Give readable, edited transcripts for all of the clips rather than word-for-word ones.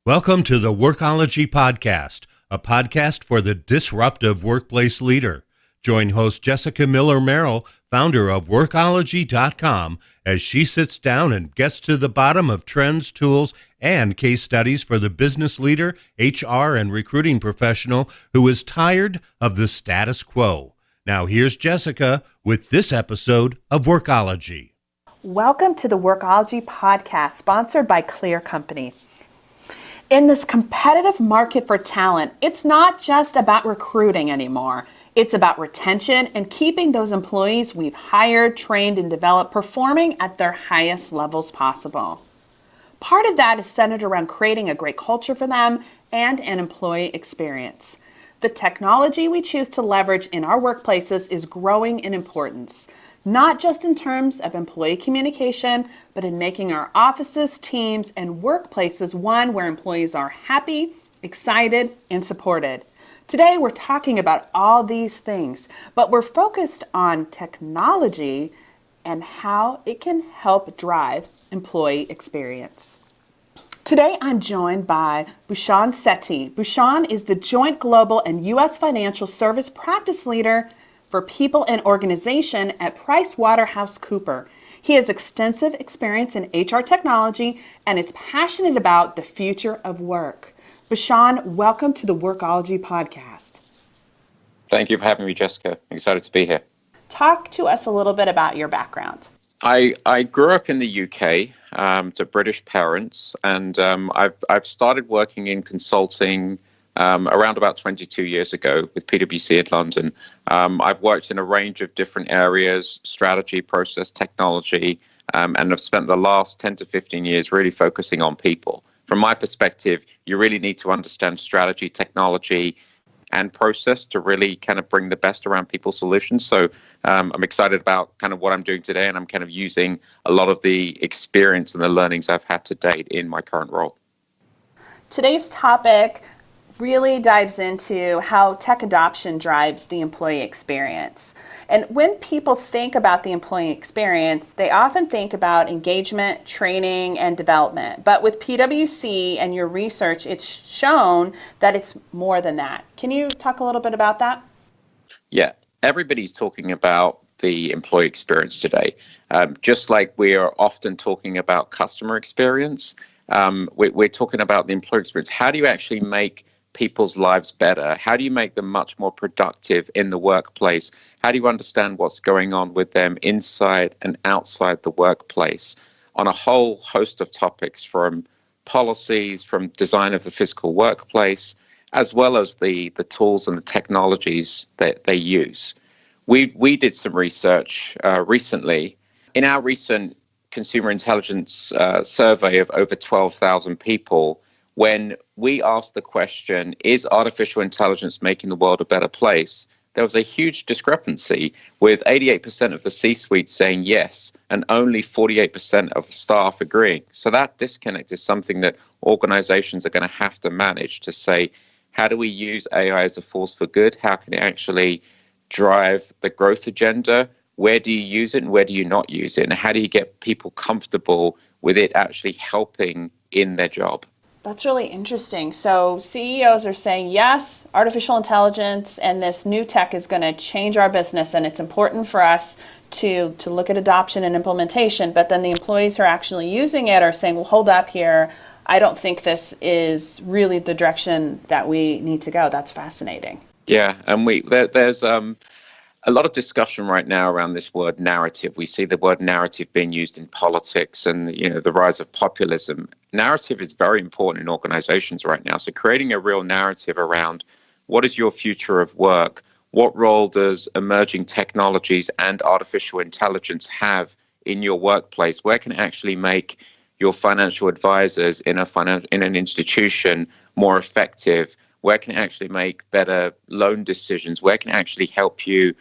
Welcome to the WORKOLOGY podcast, a podcast for the disruptive workplace leader. Join host Jessica Miller-Merrill, founder of WORKOLOGY.com, as she sits down and gets to the bottom of trends, tools, and case studies for the business leader, HR, and recruiting professional who is tired of the status quo. Now here's Jessica with this episode of WORKOLOGY. Welcome to the WORKOLOGY podcast, sponsored by Clear Company. In this competitive market for talent, it's not just about recruiting anymore. It's about retention and keeping those employees we've hired, trained, and developed performing at their highest levels possible. Part of that is centered around creating a great culture for them and an employee experience. The technology we choose to leverage in our workplaces is growing in importance, not just in terms of employee communication, but in making our offices, teams, and workplaces one where employees are happy, excited, and supported. Today, we're talking about all these things, but we're focused on technology and how it can help drive employee experience. Today, I'm joined by Bhushan Sethi. Bhushan is the Joint Global and U.S. Financial Service Practice Leader for People and Organization at PricewaterhouseCoopers. He has extensive experience in HR technology and is passionate about the future of work. Bhushan, welcome to the WORKOLOGY podcast. Thank you for having me, Jessica. I'm excited to be here. Talk to us a little bit about your background. I grew up in the UK to British parents, and I've started working in consulting around about 22 years ago with PwC in London. I've worked in a range of different areas: strategy, process, technology, and I've spent the last 10 to 15 years really focusing on people. From my perspective, you really need to understand strategy, technology, and process to really kind of bring the best around people solutions. So I'm excited about kind of what I'm doing today, and I'm kind of using a lot of the experience and the learnings I've had to date in my current role. Today's topic really dives into how tech adoption drives the employee experience. And when people think about the employee experience, they often think about engagement, training, and development. But with PwC and your research, it's shown that it's more than that. Can you talk a little bit about that? Yeah, everybody's talking about the employee experience today. Just like we are often talking about customer experience, we're talking about the employee experience. How do you actually make people's lives better? How do you make them much more productive in the workplace? How do you understand what's going on with them inside and outside the workplace on a whole host of topics, from policies, from design of the physical workplace, as well as the tools and the technologies that they use? We did some research recently. In our recent consumer intelligence survey of over 12,000 people, when we asked the question, is artificial intelligence making the world a better place? There was a huge discrepancy, with 88% of the C-suite saying yes and only 48% of the staff agreeing. So that disconnect is something that organizations are going to have to manage, to say, how do we use AI as a force for good? How can it actually drive the growth agenda? Where do you use it and where do you not use it? And how do you get people comfortable with it actually helping in their job? That's really interesting. So CEOs are saying, yes, artificial intelligence and this new tech is going to change our business, and it's important for us to look at adoption and implementation. But then the employees who are actually using it are saying, well, hold up here. I don't think this is really the direction that we need to go. That's fascinating. Yeah, and there's a lot of discussion right now around this word narrative. We see the word narrative being used in politics and, the rise of populism. Narrative is very important in organizations right now. So creating a real narrative around what is your future of work? What role does emerging technologies and artificial intelligence have in your workplace? Where can it actually make your financial advisors in an institution more effective? Where can it actually make better loan decisions? Where can it actually help you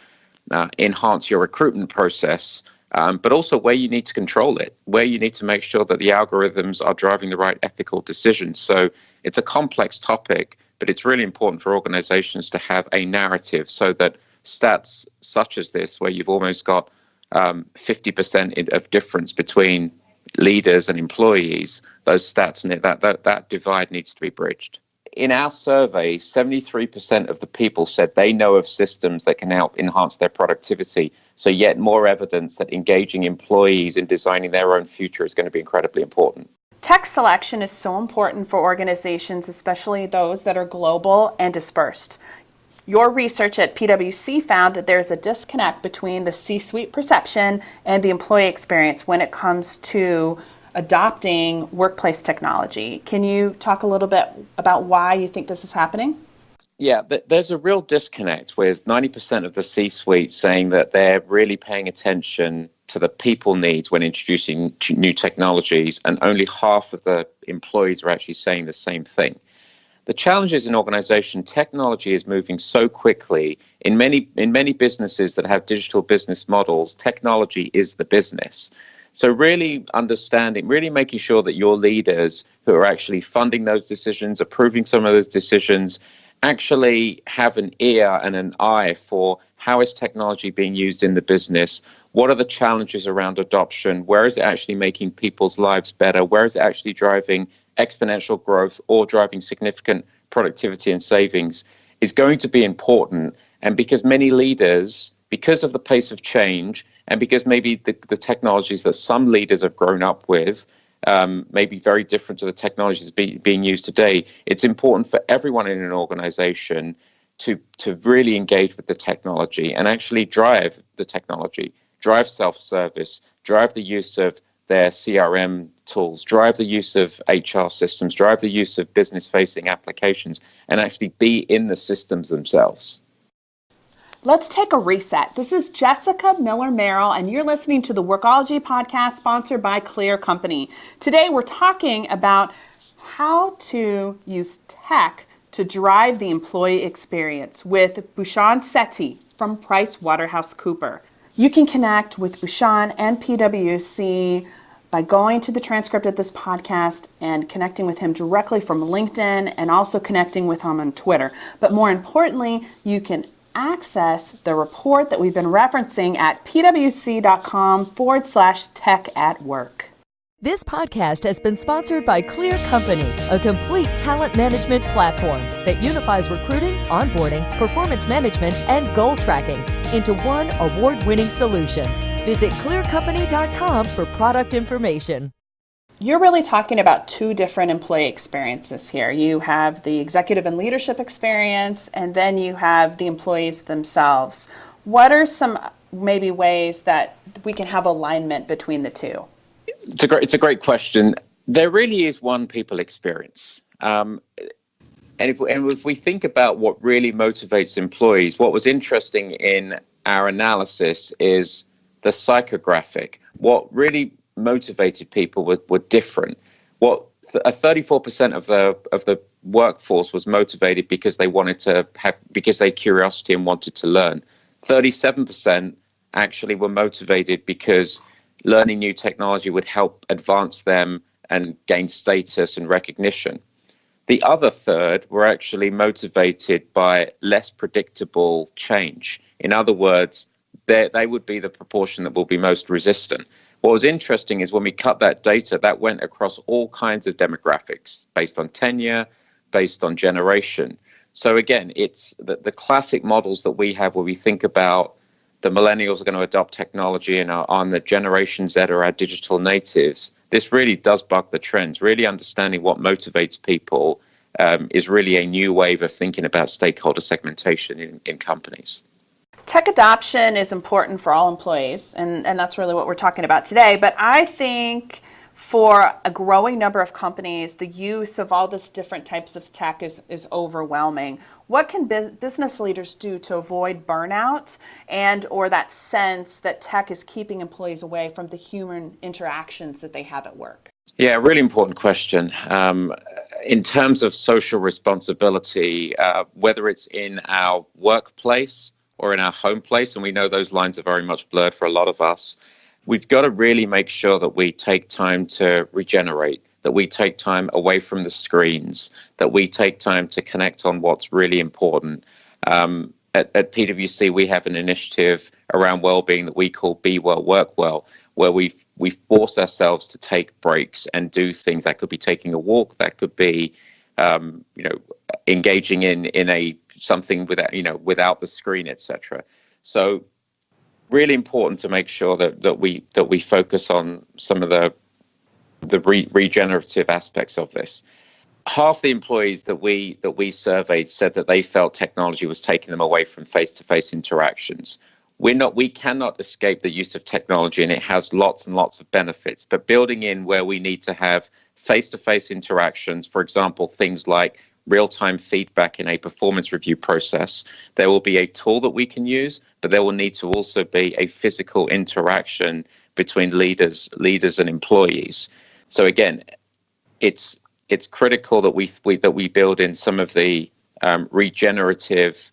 enhance your recruitment process? But also where you need to control it, where you need to make sure that the algorithms are driving the right ethical decisions. So it's a complex topic, but it's really important for organizations to have a narrative so that stats such as this, where you've almost got 50% of difference between leaders and employees, those stats, and that divide needs to be bridged. In our survey, 73% of the people said they know of systems that can help enhance their productivity. So yet more evidence that engaging employees in designing their own future is going to be incredibly important. Tech selection is so important for organizations, especially those that are global and dispersed. Your research at PwC found that there's a disconnect between the C-suite perception and the employee experience when it comes to adopting workplace technology. Can you talk a little bit about why you think this is happening? Yeah, there's a real disconnect with 90% of the C-suite saying that they're really paying attention to the people needs when introducing new technologies, and only half of the employees are actually saying the same thing. The challenge is in organization, technology is moving so quickly. In many businesses that have digital business models, technology is the business. So really understanding, really making sure that your leaders who are actually funding those decisions, approving some of those decisions, actually have an ear and an eye for how is technology being used in the business, what are the challenges around adoption, where is it actually making people's lives better, where is it actually driving exponential growth or driving significant productivity and savings, is going to be important. And because many leaders, because of the pace of change, and because maybe the technologies that some leaders have grown up with may be very different to the technologies being used today, it's important for everyone in an organization to really engage with the technology and actually drive the technology, drive self-service, drive the use of their CRM tools, drive the use of HR systems, drive the use of business-facing applications, and actually be in the systems themselves. Let's take a reset. This is Jessica Miller-Merrill, and you're listening to the Workology podcast sponsored by Clear Company. Today, we're talking about how to use tech to drive the employee experience with Bhushan Sethi from PricewaterhouseCoopers. You can connect with Bhushan and PwC by going to the transcript of this podcast and connecting with him directly from LinkedIn, and also connecting with him on Twitter. But more importantly, you can access the report that we've been referencing at pwc.com/tech at work. This podcast has been sponsored by Clear Company, a complete talent management platform that unifies recruiting, onboarding, performance management, and goal tracking into one award-winning solution. Visit clearcompany.com for product information. You're really talking about two different employee experiences here. You have the executive and leadership experience, and then you have the employees themselves. What are some maybe ways that we can have alignment between the two? It's a great question. There really is one people experience. And if we think about what really motivates employees, what was interesting in our analysis is the psychographic. What really motivated people were different. 34% of the workforce was motivated because they had curiosity and wanted to learn. 37% actually were motivated because learning new technology would help advance them and gain status and recognition. The other third were actually motivated by less predictable change. In other words, they would be the proportion that will be most resistant. What was interesting is when we cut that data, that went across all kinds of demographics based on tenure, based on generation. So again, it's the classic models that we have where we think about the millennials are going to adopt technology and are on the generations that are our digital natives. This really does buck the trends. Really understanding what motivates people is really a new wave of thinking about stakeholder segmentation in companies. Tech adoption is important for all employees, and that's really what we're talking about today. But I think for a growing number of companies, the use of all this different types of tech is overwhelming. What can business leaders do to avoid burnout and or that sense that tech is keeping employees away from the human interactions that they have at work? Yeah, really important question. In terms of social responsibility, whether it's in our workplace or in our home place, and we know those lines are very much blurred for a lot of us, we've got to really make sure that we take time to regenerate, that we take time away from the screens, that we take time to connect on what's really important. At PwC, we have an initiative around well-being that we call Be Well, Work Well, where we force ourselves to take breaks and do things. That could be taking a walk, that could be engaging in a something without the screen, etc. So really important to make sure that we focus on some of the regenerative aspects of this. Half the employees that we surveyed said that they felt technology was taking them away from face-to-face interactions. We cannot escape the use of technology, and it has lots and lots of benefits, but building in where we need to have face-to-face interactions, for example, things like real-time feedback in a performance review process, there will be a tool that we can use, but there will need to also be a physical interaction between leaders and employees. So again, it's critical that we build in some of the regenerative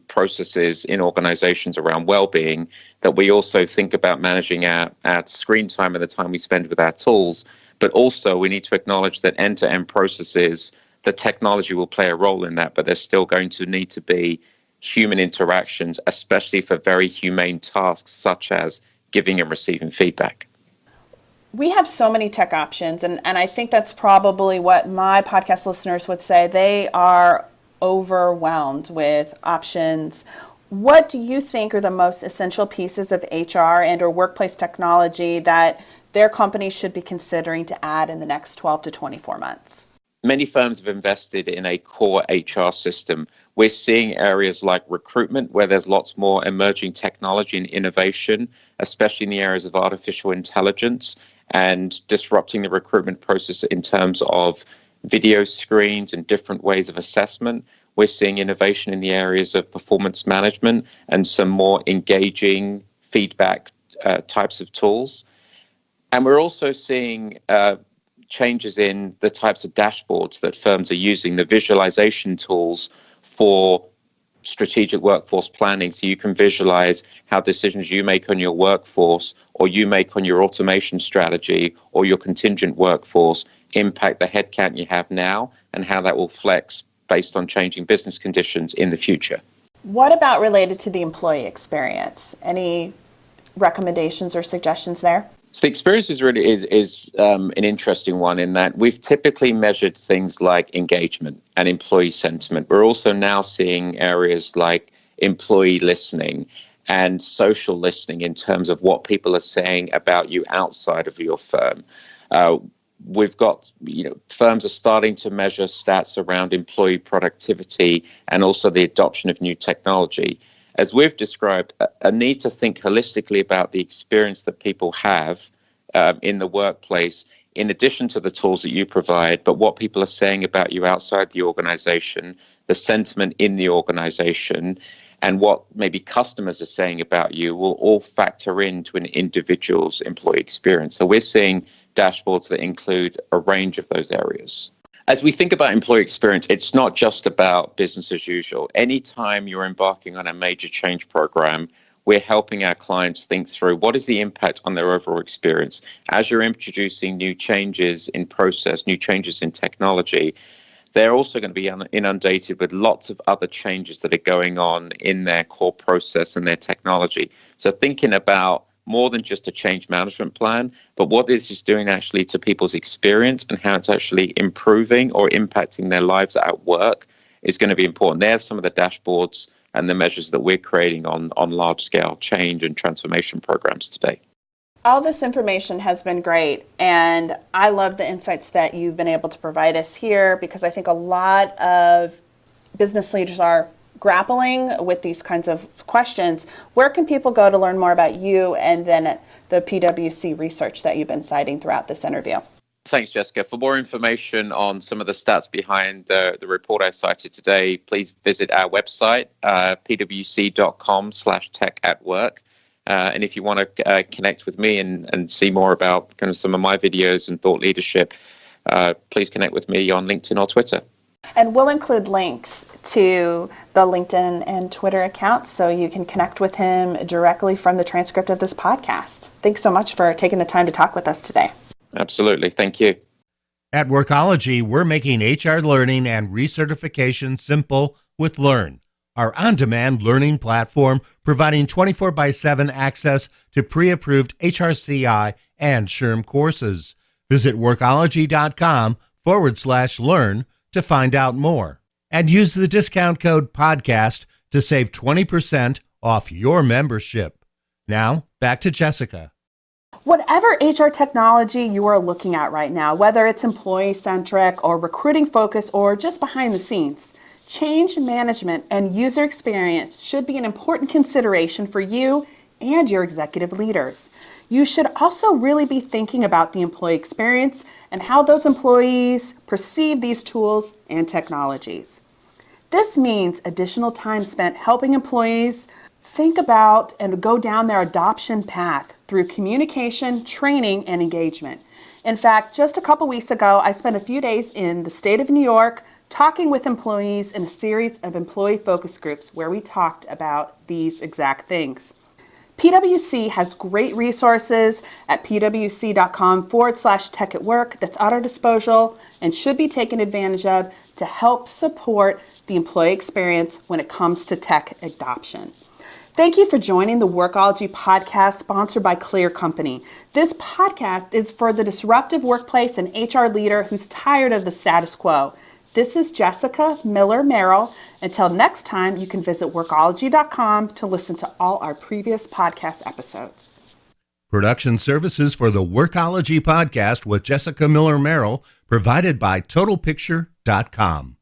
processes in organizations around well-being, that we also think about managing our screen time and the time we spend with our tools, but also we need to acknowledge that end-to-end processes, the technology will play a role in that, but there's still going to need to be human interactions, especially for very humane tasks such as giving and receiving feedback. We have so many tech options, and I think that's probably what my podcast listeners would say. They are overwhelmed with options. What do you think are the most essential pieces of HR and or workplace technology that their companies should be considering to add in the next 12 to 24 months? Many firms have invested in a core HR system. We're seeing areas like recruitment where there's lots more emerging technology and innovation, especially in the areas of artificial intelligence and disrupting the recruitment process in terms of video screens and different ways of assessment. We're seeing innovation in the areas of performance management and some more engaging feedback types of tools. And we're also seeing changes in the types of dashboards that firms are using, the visualization tools for strategic workforce planning, so you can visualize how decisions you make on your workforce or you make on your automation strategy or your contingent workforce impact the headcount you have now and how that will flex based on changing business conditions in the future. What about related to the employee experience? Any recommendations or suggestions there? So the experience is really an interesting one in that we've typically measured things like engagement and employee sentiment. We're also now seeing areas like employee listening and social listening in terms of what people are saying about you outside of your firm. We've got, firms are starting to measure stats around employee productivity and also the adoption of new technology. As we've described, a need to think holistically about the experience that people have in the workplace, in addition to the tools that you provide, but what people are saying about you outside the organization, the sentiment in the organization, and what maybe customers are saying about you will all factor into an individual's employee experience. So we're seeing dashboards that include a range of those areas. As we think about employee experience, it's not just about business as usual. Anytime you're embarking on a major change program, we're helping our clients think through what is the impact on their overall experience. As you're introducing new changes in process, new changes in technology, they're also going to be inundated with lots of other changes that are going on in their core process and their technology. So thinking about more than just a change management plan, but what this is doing actually to people's experience and how it's actually improving or impacting their lives at work is going to be important. There's some of the dashboards and the measures that we're creating on large-scale change and transformation programs today. All this information has been great, and I love the insights that you've been able to provide us here, because I think a lot of business leaders are grappling with these kinds of questions. Where can people go to learn more about you and then the PwC research that you've been citing throughout this interview? Thanks, Jessica. For more information on some of the stats behind the report I cited today, please visit our website, pwc.com/tech@work. And if you want to connect with me and see more about kind of some of my videos and thought leadership, please connect with me on LinkedIn or Twitter. And we'll include links to the LinkedIn and Twitter accounts so you can connect with him directly from the transcript of this podcast. Thanks so much for taking the time to talk with us today. Absolutely. Thank you. At Workology, we're making HR learning and recertification simple with Learn. our on-demand learning platform providing 24/7 access to pre-approved HRCI and SHRM courses. Visit workology.com/learn to find out more. And use the discount code PODCAST to save 20% off your membership. Now, back to Jessica. Whatever HR technology you are looking at right now, whether it's employee-centric or recruiting-focused or just behind the scenes, change management and user experience should be an important consideration for you and your executive leaders. You should also really be thinking about the employee experience and how those employees perceive these tools and technologies. This means additional time spent helping employees think about and go down their adoption path through communication, training, and engagement. In fact, just a couple weeks ago, I spent a few days in the state of New York talking with employees in a series of employee focus groups where we talked about these exact things. PwC has great resources at pwc.com/tech-at-work that's at our disposal and should be taken advantage of to help support the employee experience when it comes to tech adoption. Thank you for joining the Workology podcast sponsored by Clear Company. This podcast is for the disruptive workplace and HR leader who's tired of the status quo. This is Jessica Miller Merrill. Until next time, you can visit workology.com to listen to all our previous podcast episodes. Production services for the Workology podcast with Jessica Miller Merrill provided by TotalPicture.com.